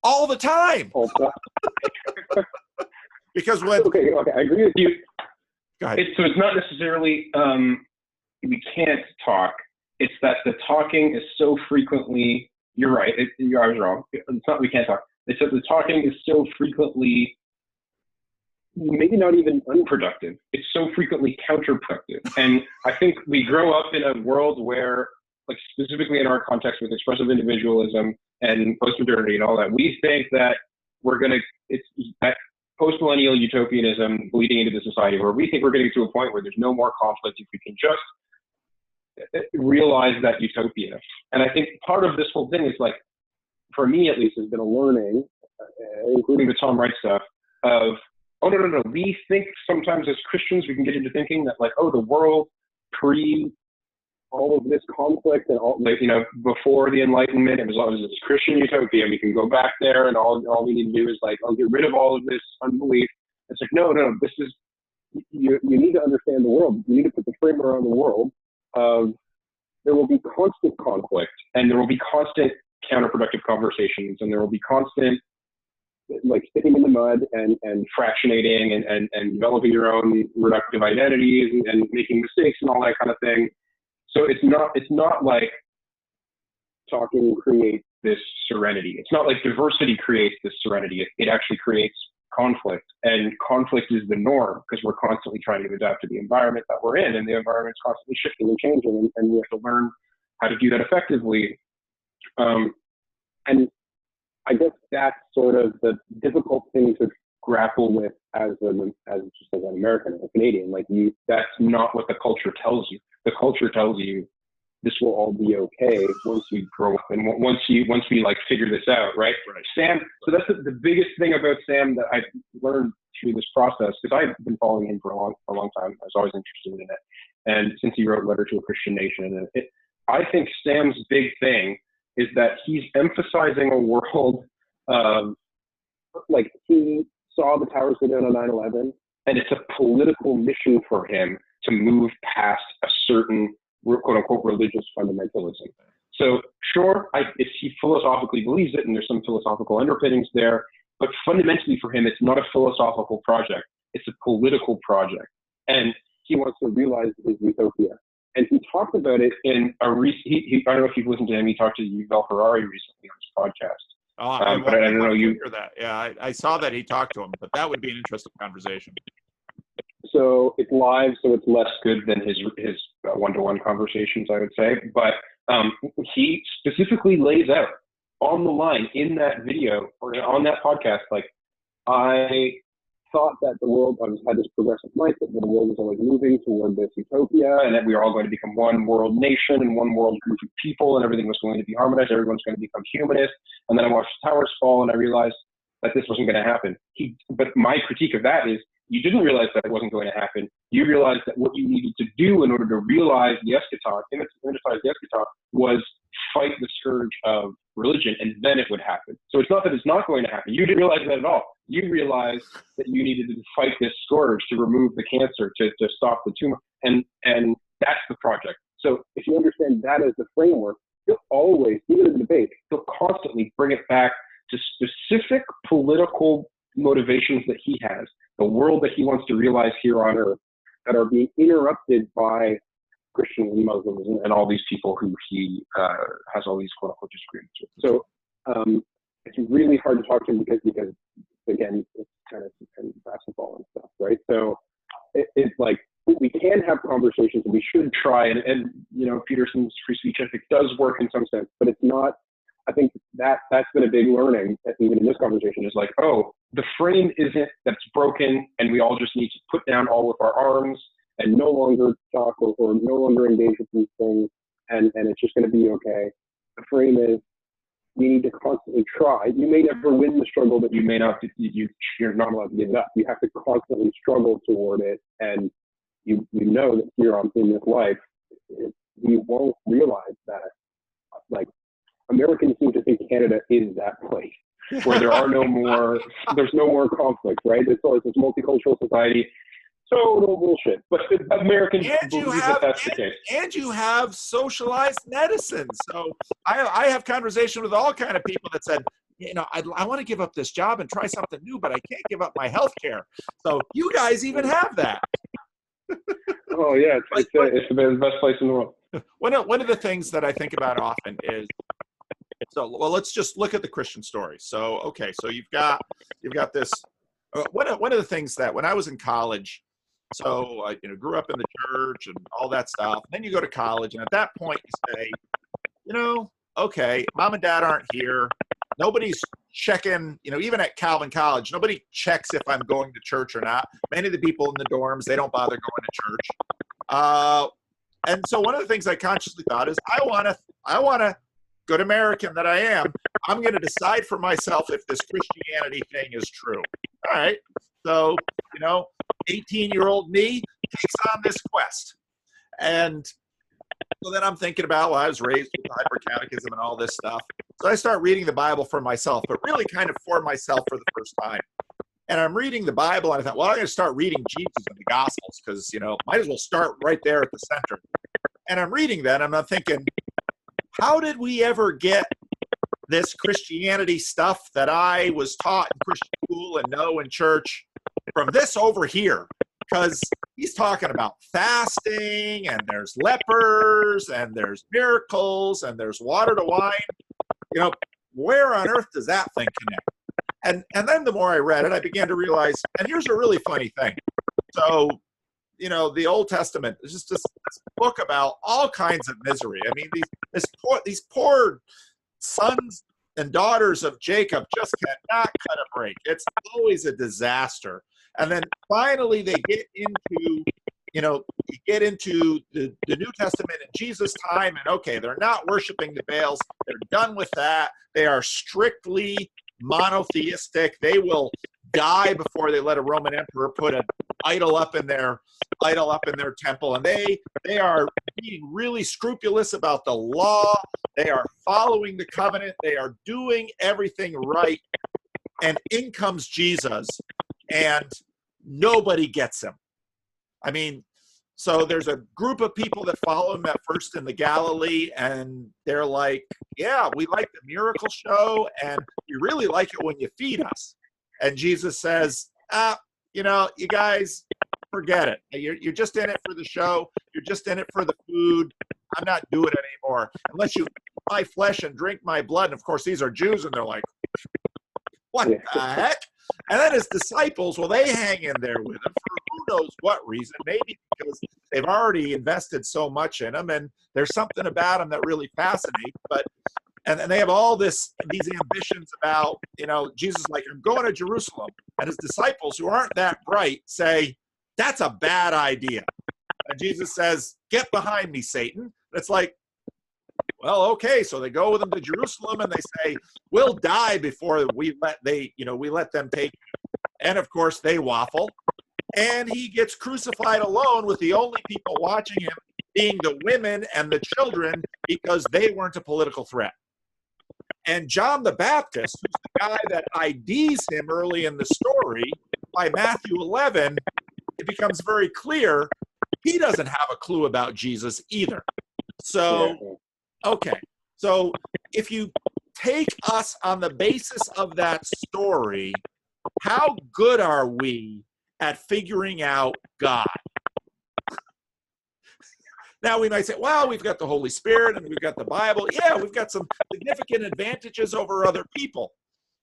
all the time. Because when... Okay, I agree with you. Go ahead. So it's not necessarily we can't talk. It's that the talking is so frequently, you're right, I was wrong. It's not we can't talk. It's that the talking is so frequently, maybe not even unproductive. It's so frequently counterproductive. And I think we grow up in a world where, like specifically in our context with expressive individualism and postmodernity and all that, we think that it's that post-millennial utopianism bleeding into the society where we think we're getting to a point where there's no more conflict if we can just realize that utopia. And I think part of this whole thing is like, for me at least, has been a learning, including the Tom Wright stuff, of, oh, no. We think sometimes as Christians, we can get into thinking that like, oh, the world pre all of this conflict and all, like, you know, before the Enlightenment, it was always this Christian utopia. We can go back there and all we need to do is like, oh, get rid of all of this unbelief. It's like, no, this is, you need to understand the world. You need to put the frame around the world of there will be constant conflict and there will be constant counterproductive conversations and there will be constant like sticking in the mud and fractionating and developing your own reductive identities and making mistakes and all that kind of thing. So it's not like talking creates this serenity. It's not like diversity creates this serenity. It actually creates conflict, and conflict is the norm because we're constantly trying to adapt to the environment that we're in, and the environment's constantly shifting and changing, and we have to learn how to do that effectively. And I guess that's sort of the difficult thing to grapple with as just an American, a Canadian. Like that's not what the culture tells you. The culture tells you this will all be okay once we grow up and once we like figure this out, right? Sam. So that's the biggest thing about Sam that I've learned through this process, because I've been following him for a long time. I was always interested in it, and since he wrote Letter to a Christian Nation, I think Sam's big thing is that he's emphasizing a world. Like he saw the towers go down on 9/11, and it's a political mission for him to move past a certain quote unquote religious fundamentalism. So sure, if he philosophically believes it, and there's some philosophical underpinnings there, but fundamentally for him, it's not a philosophical project. It's a political project, and he wants to realize his utopia. And he talked about it in a I don't know if you've listened to him. He talked to Yuval Harari recently on his podcast. But I don't know you. That. Yeah, I saw that he talked to him, but that would be an interesting conversation. So it's live, so it's less good than his one-to-one conversations, I would say. But he specifically lays out on the line in that video or on that podcast, like, I thought that the world had this progressive mindset that the world was always moving toward this utopia and that we were all going to become one world nation and one world group of people and everything was going to be harmonized, everyone's going to become humanist. And then I watched the towers fall and I realized that this wasn't going to happen. But my critique of that is, you didn't realize that it wasn't going to happen. You realized that what you needed to do in order to realize the eschaton, was fight the scourge of religion, and then it would happen. So it's not that it's not going to happen. You didn't realize that at all. You realized that you needed to fight this scourge to remove the cancer, to stop the tumor, and that's the project. So if you understand that as the framework, you'll always, even in the debate, you'll constantly bring it back to specific political motivations that he has, the world that he wants to realize here on earth, that are being interrupted by Christians and Muslims and all these people who he has all these quote unquote disagreements with. So it's really hard to talk to him because again, it's kind of basketball and stuff, right? So it's like, we can have conversations and we should try, and you know, Peterson's free speech ethic does work in some sense, but it's not. I think that's been a big learning, even in this conversation, is like, oh, the frame isn't that's broken and we all just need to put down all of our arms and no longer talk or no longer engage with these things, and it's just going to be okay. The frame is, we need to constantly try. You may never win the struggle, but you may not, you're not allowed to give it up. You have to constantly struggle toward it, and you know that here in this life, we won't realize that, like, Americans seem to think Canada is that place where there's no more conflict, right? It's this multicultural society. Total bullshit. But Americans believe that's the case. And you have socialized medicine. So I have conversation with all kind of people that said, you know, I want to give up this job and try something new, but I can't give up my health care. So you guys even have that. Oh yeah, it's the best place in the world. One of the things that I think about often is So, well, let's just look at the Christian story. So, okay, so you've got this. One of the things that when I was in college, so I grew up in the church and all that stuff. Then you go to college, and at that point you say, okay, mom and dad aren't here. Nobody's checking, even at Calvin College, nobody checks if I'm going to church or not. Many of the people in the dorms, they don't bother going to church. And so one of the things I consciously thought is, I want to, good American that I am, I'm going to decide for myself if this Christianity thing is true. All right. So, 18-year-old me takes on this quest. And so then I'm thinking about, I was raised with hyper-catechism and all this stuff. So I start reading the Bible for myself, but really kind of for myself for the first time. And I'm reading the Bible, and I thought, well, I'm going to start reading Jesus and the Gospels because, might as well start right there at the center. And I'm reading that, and I'm thinking, how did we ever get this Christianity stuff that I was taught in Christian school and know in church from this over here? Because he's talking about fasting, and there's lepers, and there's miracles, and there's water to wine. Where on earth does that thing connect? And then the more I read it, I began to realize, and here's a really funny thing. So, the Old Testament is just this book about all kinds of misery. I mean, these poor sons and daughters of Jacob just cannot cut a break. It's always a disaster. And then finally they get into, the New Testament in Jesus' time, and okay, they're not worshiping the Baals. They're done with that. They are strictly monotheistic. They will die before they let a Roman emperor put an idol up in their temple. And they are being really scrupulous about the law. They are following the covenant. They are doing everything right. And in comes Jesus, and nobody gets him. I mean, so there's a group of people that follow him at first in the Galilee, and they're like, yeah, we like the miracle show, and we really like it when you feed us. And Jesus says, you guys, forget it. You're just in it for the show. You're just in it for the food. I'm not doing it anymore. Unless you eat my flesh and drink my blood. And of course, these are Jews, and they're like, what the heck? And then his disciples, well, they hang in there with him for who knows what reason. Maybe because they've already invested so much in him, and there's something about him that really fascinates. And they have all these ambitions about, Jesus is like, I'm going to Jerusalem. And his disciples, who aren't that bright, say, that's a bad idea. And Jesus says, get behind me, Satan. And it's like, well, okay. So they go with him to Jerusalem, and they say, we'll die before we let them take you. And of course they waffle, and he gets crucified alone, with the only people watching him being the women and the children, because they weren't a political threat. And John the Baptist, who's the guy that IDs him early in the story, by Matthew 11, it becomes very clear he doesn't have a clue about Jesus either. So, okay. So if you take us on the basis of that story, how good are we at figuring out God? Now we might say, well, we've got the Holy Spirit and we've got the Bible. Yeah, we've got some significant advantages over other people,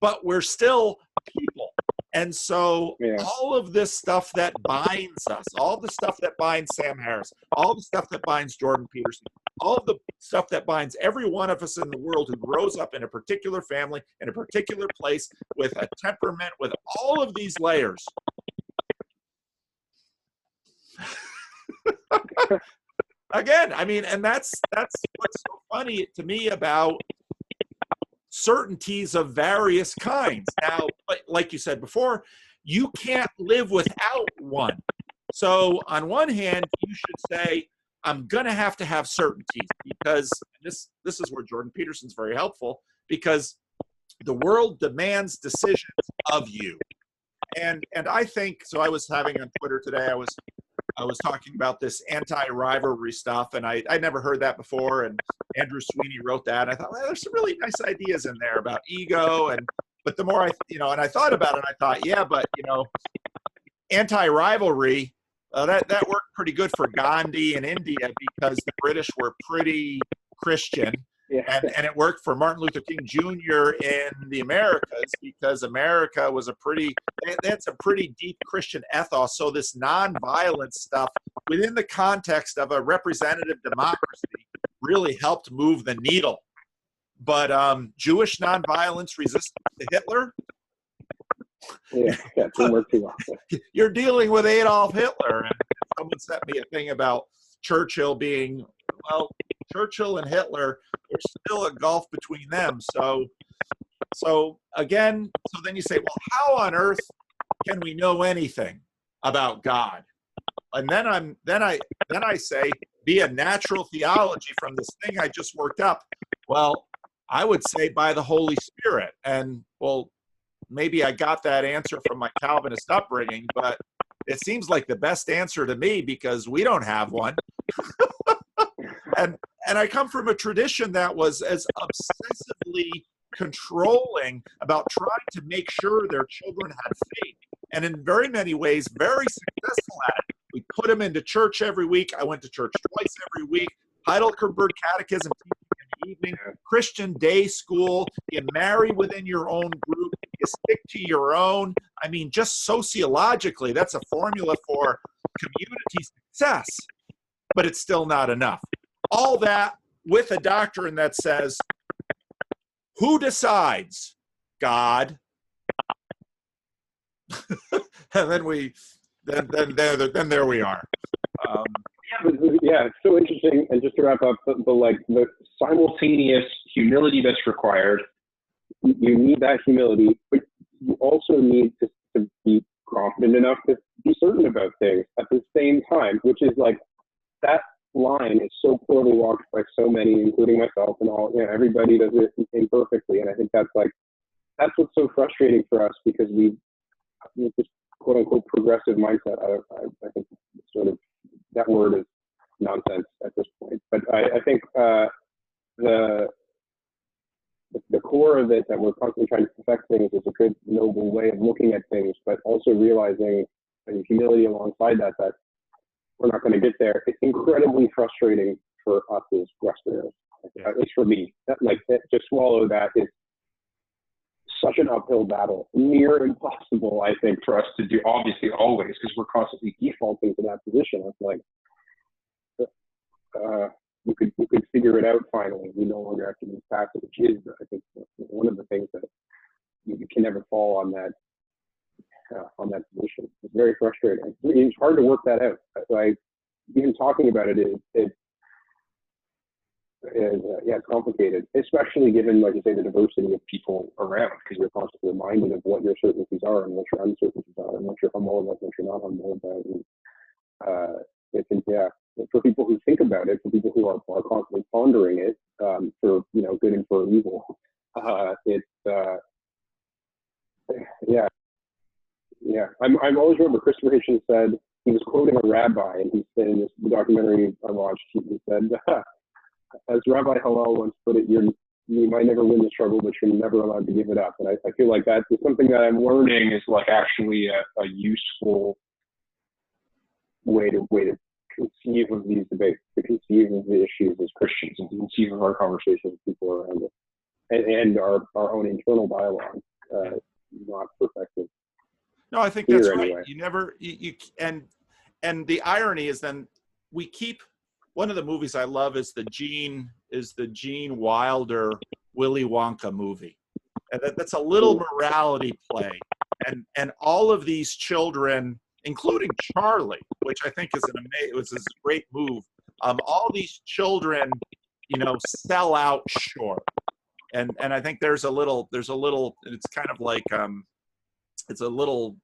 but we're still people. And so all of this stuff that binds us, all the stuff that binds Sam Harris, all the stuff that binds Jordan Peterson, all of the stuff that binds every one of us in the world who grows up in a particular family, in a particular place, with a temperament, with all of these layers. Again, I mean, and that's what's so funny to me about certainties of various kinds. Now, like you said before, you can't live without one. So on one hand, you should say, I'm going to have certainties, because this is where Jordan Peterson's very helpful, because the world demands decisions of you. And I think, so I was having on Twitter today, I was talking about this anti-rivalry stuff, and I'd never heard that before, and Andrew Sweeney wrote that, and I thought, well, there's some really nice ideas in there about ego, but the more and I thought about it, I thought, yeah, but, anti-rivalry, that worked pretty good for Gandhi in India, because the British were pretty Christian, Yeah. And it worked for Martin Luther King Jr. in the Americas because America was they had some pretty deep Christian ethos. So this nonviolence stuff within the context of a representative democracy really helped move the needle. But Jewish nonviolence resistance to Hitler? Yeah, it didn't work too well. You're dealing with Adolf Hitler. And someone sent me a thing about Churchill being, well, Churchill and Hitler, there's still a gulf between them. So then you say, well, how on earth can we know anything about God? And then I say, via natural theology from this thing I just worked up. Well, I would say by the Holy Spirit. And well, maybe I got that answer from my Calvinist upbringing, but it seems like the best answer to me because we don't have one. And I come from a tradition that was as obsessively controlling about trying to make sure their children had faith. And in very many ways, very successful at it. We put them into church every week. I went to church twice every week. Heidelberg Catechism teaching in the evening, Christian day school. You marry within your own group. You stick to your own. I mean, just sociologically, that's a formula for community success, but it's still not enough. All that with a doctrine that says, who decides? God. And then there we are. Yeah, it's so interesting. And just to wrap up, the simultaneous humility that's required, you need that humility, but you also need to be confident enough to be certain about things at the same time, which is like that line is so poorly walked by so many, including myself and all. Everybody does it imperfectly, and I think that's what's so frustrating for us because we this quote unquote progressive mindset. I think sort of that word is nonsense at this point. But I think the core of it, that we're constantly trying to perfect things, is a good, noble way of looking at things, but also realizing and humility alongside that we're not going to get there. It's incredibly frustrating for us as Westerners, at least for me. To swallow that is such an uphill battle, near impossible, I think, for us to do, obviously, always, because we're constantly defaulting to that position. It's like, we could figure it out finally. We no longer have to move past it, which is, I think, one of the things that you can never fall on that position. It's very frustrating. It's hard to work that out. Like, even talking about it is it's complicated, especially given, like you say, the diversity of people around, because you're constantly reminded of what your certainties are and what your uncertainties are and what you're humble about, what you're not humble about. And for people who think about it, for people who are constantly pondering it, for good and for evil, I'm always remember Christopher Hitchens said, he was quoting a rabbi, and he said in the documentary I watched, he said, as Rabbi Hillel once put it, you might never win the struggle, but you're never allowed to give it up. And I feel like that is something that I'm learning is like actually a useful way to conceive of these debates, to conceive of the issues as Christians, and to conceive of our conversations with people around us, and our own internal dialogue, not perfected. No, I think that's right. Anyway. You never, and the irony is then we keep, one of the movies I love is the Gene Wilder Willy Wonka movie. And that's a little morality play. And all of these children, including Charlie, which I think is was a great move. All these children, sell out short. And I think there's a little, it's kind of like, it's a little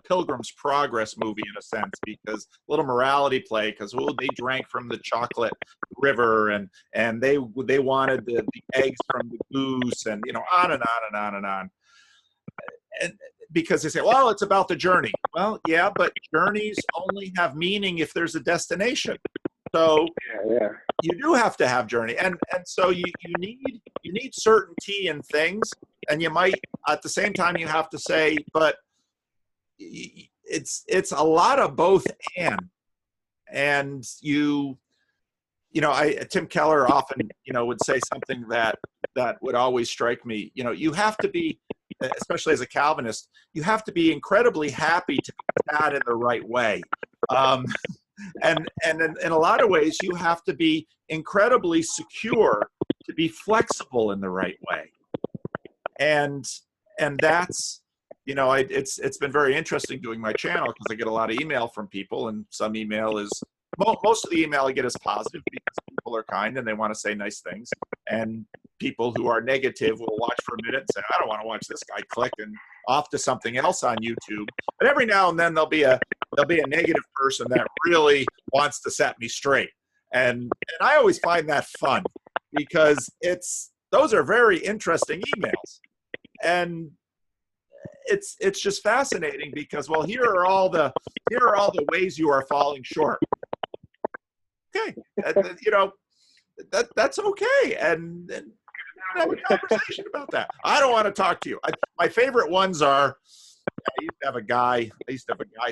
Pilgrim's Progress movie in a sense, because little morality play, because they drank from the chocolate river and they wanted the eggs from the goose, and on and on and on and on. And because they say, well, it's about the journey. Well, yeah, but journeys only have meaning if there's a destination. So you do have to have journey, and so you need certainty in things, and you might at the same time you have to say, but it's a lot of both and you Tim Keller often, would say something that would always strike me. You have to be, especially as a Calvinist, you have to be incredibly happy to be sad in the right way. And in a lot of ways, you have to be incredibly secure to be flexible in the right way. And that's, it's been very interesting doing my channel because I get a lot of email from people, and some email is, most of the email I get is positive because people are kind and they want to say nice things. And people who are negative will watch for a minute and say, I don't want to watch this guy, click and off to something else on YouTube. But every now and then there'll be a negative person that really wants to set me straight. And I always find that fun because those are very interesting emails. And it's just fascinating because, well, here are all the ways you are falling short. Okay, that's okay, and have a conversation about that. I don't want to talk to you. My favorite ones are, I used to have a guy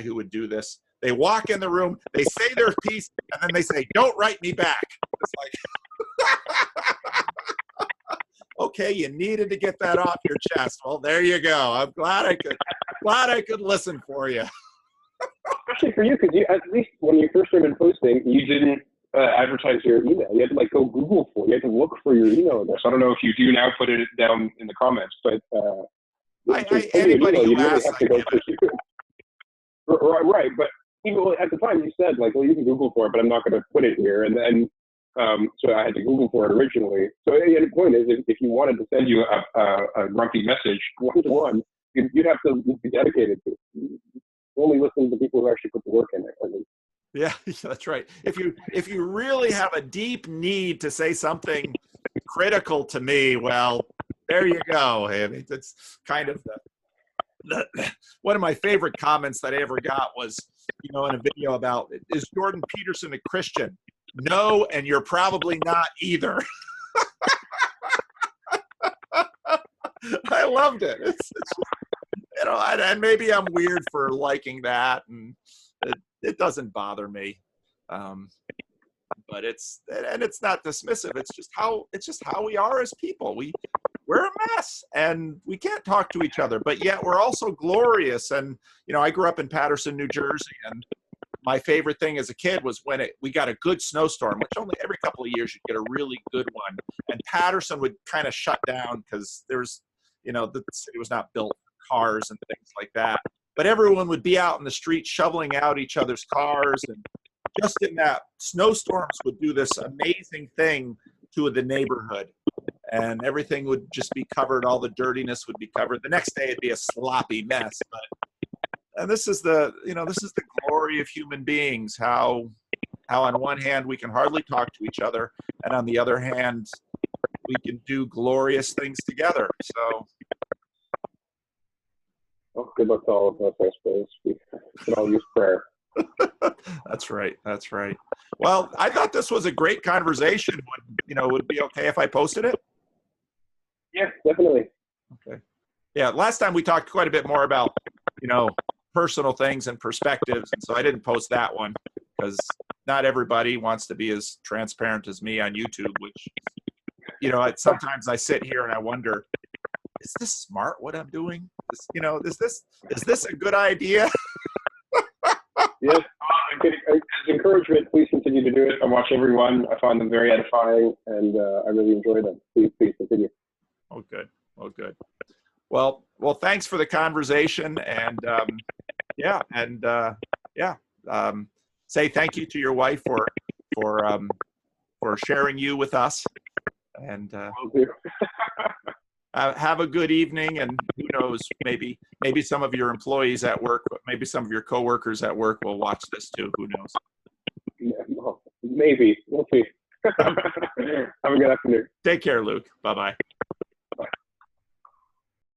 who would do this. They walk in the room, they say their piece, and then they say, "Don't write me back." It's like, okay, you needed to get that off your chest. Well, there you go. I'm glad I could listen for you. Especially for you, because at least when you first started posting, you didn't advertise your email. You had to go Google for it. You had to look for your email address. I don't know if you do now put it down in the comments, but anybody who asks, have to go right. But even at the time, you said well, you can Google for it, but I'm not going to put it here. And then so I had to Google for it originally. So the point is, if you wanted to send you a grumpy message one-to-one, you'd have to be dedicated to it. Only listen to people who actually put the work in it. Yeah, that's right. If you really have a deep need to say something critical to me, well, there you go. I mean, it's kind of one of my favorite comments that I ever got was, in a video about, is Jordan Peterson a Christian? No, and you're probably not either. I loved it. It's and maybe I'm weird for liking that, and it doesn't bother me, but it's not dismissive. It's just how we are as people. We're a mess, and we can't talk to each other, but yet we're also glorious. And I grew up in Paterson, New Jersey, and my favorite thing as a kid was when we got a good snowstorm, which only every couple of years you'd get a really good one, and Paterson would kind of shut down because there's the city was not built for cars and things like that. But everyone would be out in the street shoveling out each other's cars, and just in that, snowstorms would do this amazing thing to the neighborhood, and everything would just be covered. All the dirtiness would be covered. The next day it'd be a sloppy mess. And this is the glory of human beings. How on one hand we can hardly talk to each other, and on the other hand we can do glorious things together. So. Well, good luck to all of us, I suppose. We can all use prayer. That's right. Well, I thought this was a great conversation. Would it be okay if I posted it? Yeah, definitely. Okay. Yeah, last time we talked quite a bit more about, personal things and perspectives, and so I didn't post that one because not everybody wants to be as transparent as me on YouTube, which, sometimes I sit here and I wonder, is this smart what I'm doing? Is this a good idea? Yes. As encouragement, please continue to do it. I watch everyone. I find them very edifying, and I really enjoy them. Please continue. Oh, good. Well, thanks for the conversation, and say thank you to your wife for sharing you with us, and have a good evening. And who knows, maybe some of your employees at work, maybe some of your coworkers at work will watch this too. Who knows? Yeah, well, maybe. We'll see. Have a good afternoon. Take care, Luke. Bye-bye.